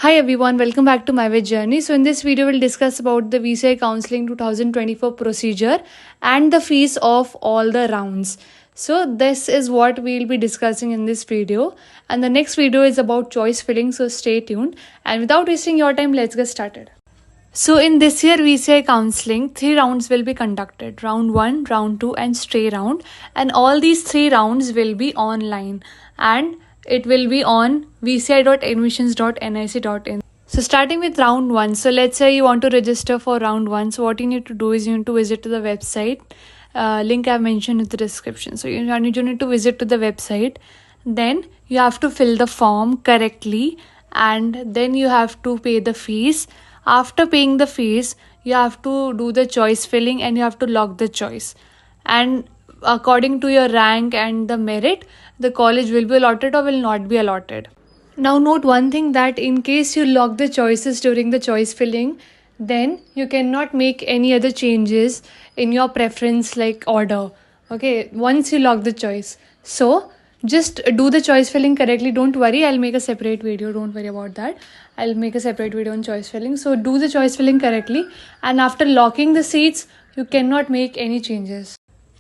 Hi everyone, welcome back to my way journey. So in this video we'll discuss about the VCI counseling 2024 procedure and the fees of all the rounds. So this is what we'll be discussing in this video, and the next video is about choice filling, so stay tuned, and without wasting your time, let's get started. So in this year VCI counseling, 3 rounds will be conducted: round 1, round 2 and stay round, and all these 3 rounds will be online and it will be on vci.admissions.nic.in. So starting with round 1, so let's say you want to register for round 1. So what you need to do is you need to visit to the website. Link I've mentioned in the description. So you need to visit to the website. Then you have to fill the form correctly, and then you have to pay the fees. After paying the fees, you have to do the choice filling and you have to lock the choice. And according to your rank and the merit, the college will be allotted or will not be allotted. Now note one thing, that in case you lock the choices during the choice filling, then you cannot make any other changes in your preference like order. Okay, once you lock the choice. So just do the choice filling correctly. Don't worry, I'll make a separate video. Don't worry about that. I'll make a separate video on choice filling. So do the choice filling correctly, and after locking the seats, you cannot make any changes.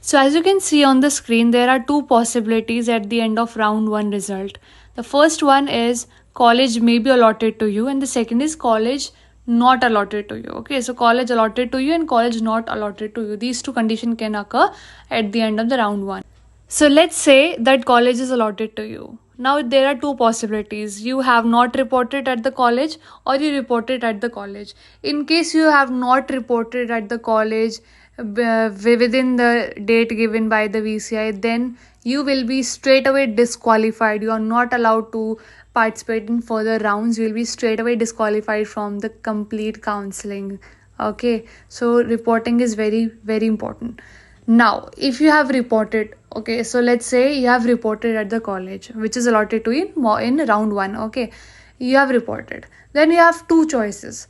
So as you can see on the screen, there are 2 possibilities at the end of round 1 result. The first one is college may be allotted to you, and the second is college not allotted to you. Okay, so college allotted to you and college not allotted to you. These 2 conditions can occur at the end of the round 1. So let's say that college is allotted to you. Now there are 2 possibilities. You have not reported at the college or you reported at the college. In case you have not reported at the college within the date given by the VCI, then you will be straight away disqualified. You are not allowed to participate in further rounds. You will be straight away disqualified from the complete counseling. Okay, so reporting is very, very important. Now if you have reported, okay, so let's say you have reported at the college which is allotted to you in round 1. Okay, you have reported, then you have 2 choices.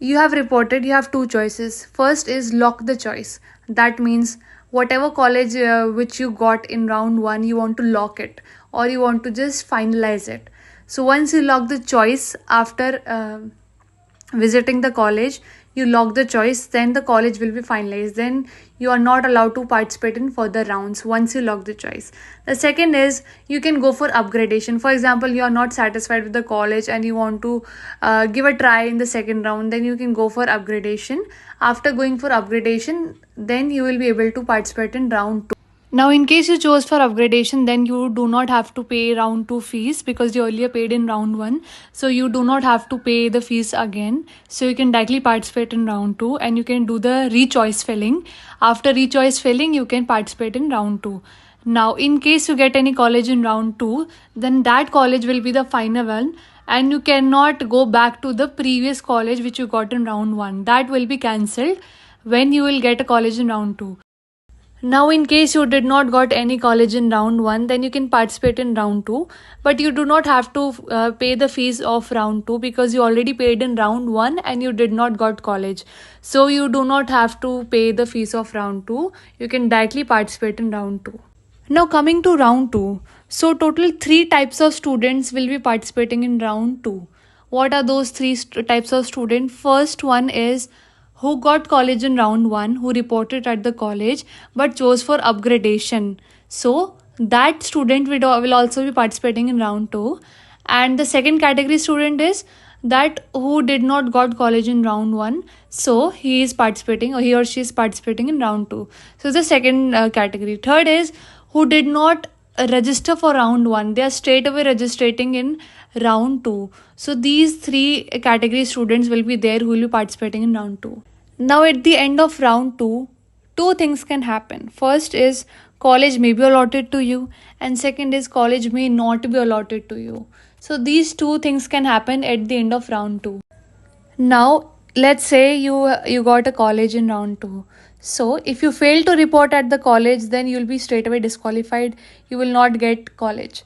You have reported, you have 2 choices. First is lock the choice. That means whatever college which you got in round 1, you want to lock it or you want to just finalize it. So once you lock the choice after visiting the college, you lock the choice, then the college will be finalized. Then you are not allowed to participate in further rounds once you lock the choice. The second is you can go for upgradation. For example, you are not satisfied with the college and you want to give a try in the second round, then you can go for upgradation. After going for upgradation, then you will be able to participate in round 2. Now, in case you chose for upgradation, then you do not have to pay round 2 fees because you earlier paid in round 1. So you do not have to pay the fees again. So you can directly participate in round 2 and you can do the re-choice filling. After re-choice filling, you can participate in round 2. Now, in case you get any college in round 2, then that college will be the final one and you cannot go back to the previous college which you got in round 1. That will be cancelled when you will get a college in round 2. Now, in case you did not got any college in round 1, then you can participate in round 2. But you do not have to pay the fees of round 2 because you already paid in round 1 and you did not got college. So you do not have to pay the fees of round 2. You can directly participate in round 2. Now coming to round 2. So total 3 types of students will be participating in round 2. What are those 3 types of students? First one is who got college in round 1, who reported at the college but chose for upgradation. So that student will also be participating in round 2. And the second category student is that who did not got college in round 1, so he is participating or he or she is participating in round 2. So the second category. Third is who did not register for round 1, they are straight away registering in round 2. So these 3 category students will be there who will be participating in round 2. Now at the end of round 2, 2 things can happen. First is college may be allotted to you, and second is college may not be allotted to you. So these 2 things can happen at the end of round 2. Now let's say you got a college in round 2. So if you fail to report at the college, then you will be straight away disqualified. You will not get college.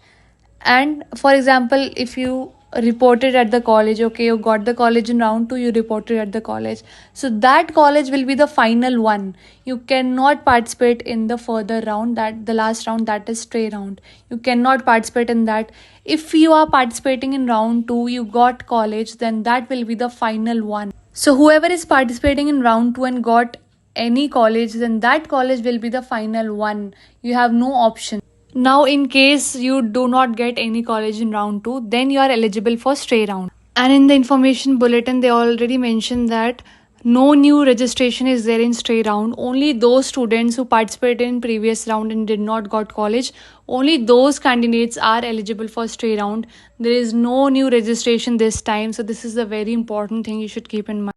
And for example, if you reported at the college. Okay, you got the college in round 2, you reported at the college, so that college will be the final one. You cannot participate in the further round, that the last round, that is stray round. You cannot participate in that. If you are participating in round 2, you got college, then that will be the final one. So whoever is participating in round 2 and got any college, then that college will be the final one. You have no option. Now, in case you do not get any college in round 2, then you are eligible for stray round. And in the information bulletin, they already mentioned that no new registration is there in stray round. Only those students who participated in previous round and did not got college, only those candidates are eligible for stray round. There is no new registration this time. So this is a very important thing you should keep in mind.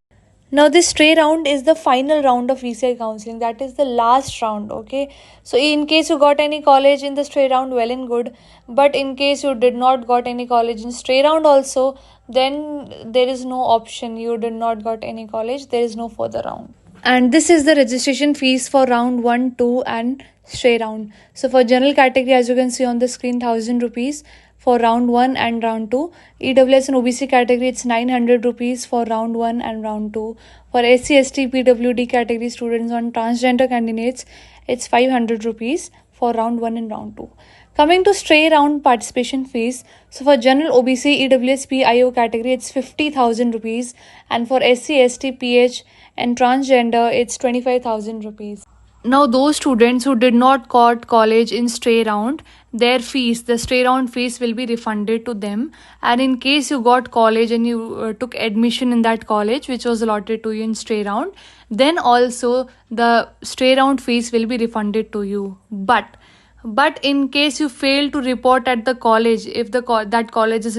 Now this stray round is the final round of VCI counseling. That is the last round. Okay, so in case you got any college in the stray round, well and good. But in case you did not got any college in stray round also, then there is no option. You did not got any college, there is no further round. And this is the registration fees for round 1, 2 and stray round. So for general category, as you can see on the screen, 1000 rupees for round 1 and round 2. EWS and OBC category, it's 900 rupees for round 1 and round 2. For SC, ST, PWD category students on transgender candidates, it's 500 rupees for round 1 and round 2. Coming to stray round participation fees, so for general OBC, EWS, PIO category, it's 50,000 rupees, and for SC, ST, PH and transgender, it's 25,000 rupees. Now those students who did not got college in stray round, their fees, the stray round fees will be refunded to them. And in case you got college and you took admission in that college which was allotted to you in stray round, then also the stray round fees will be refunded to you. But in case you fail to report at the college, if that college is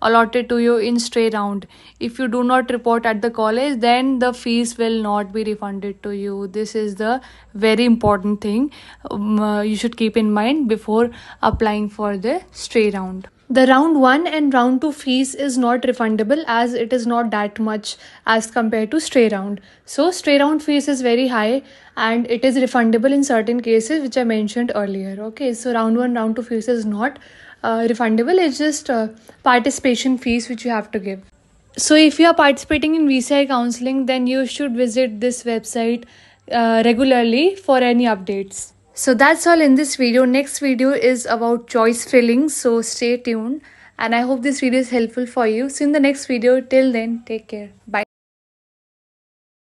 allotted to you in stray round, if you do not report at the college, then the fees will not be refunded to you. This is the very important thing you should keep in mind before applying for the stray round. The round 1 and round 2 fees is not refundable, as it is not that much as compared to stray round. So stray round fees is very high and it is refundable in certain cases which I mentioned earlier. Okay, so round 1, round 2 fees is not refundable. It's just participation fees which you have to give. So if you are participating in VCI counseling, then you should visit this website regularly for any updates. So that's all in this video. Next video is about choice filling, so stay tuned, and I hope this video is helpful for you. See you in the next video. Till then, take care. Bye.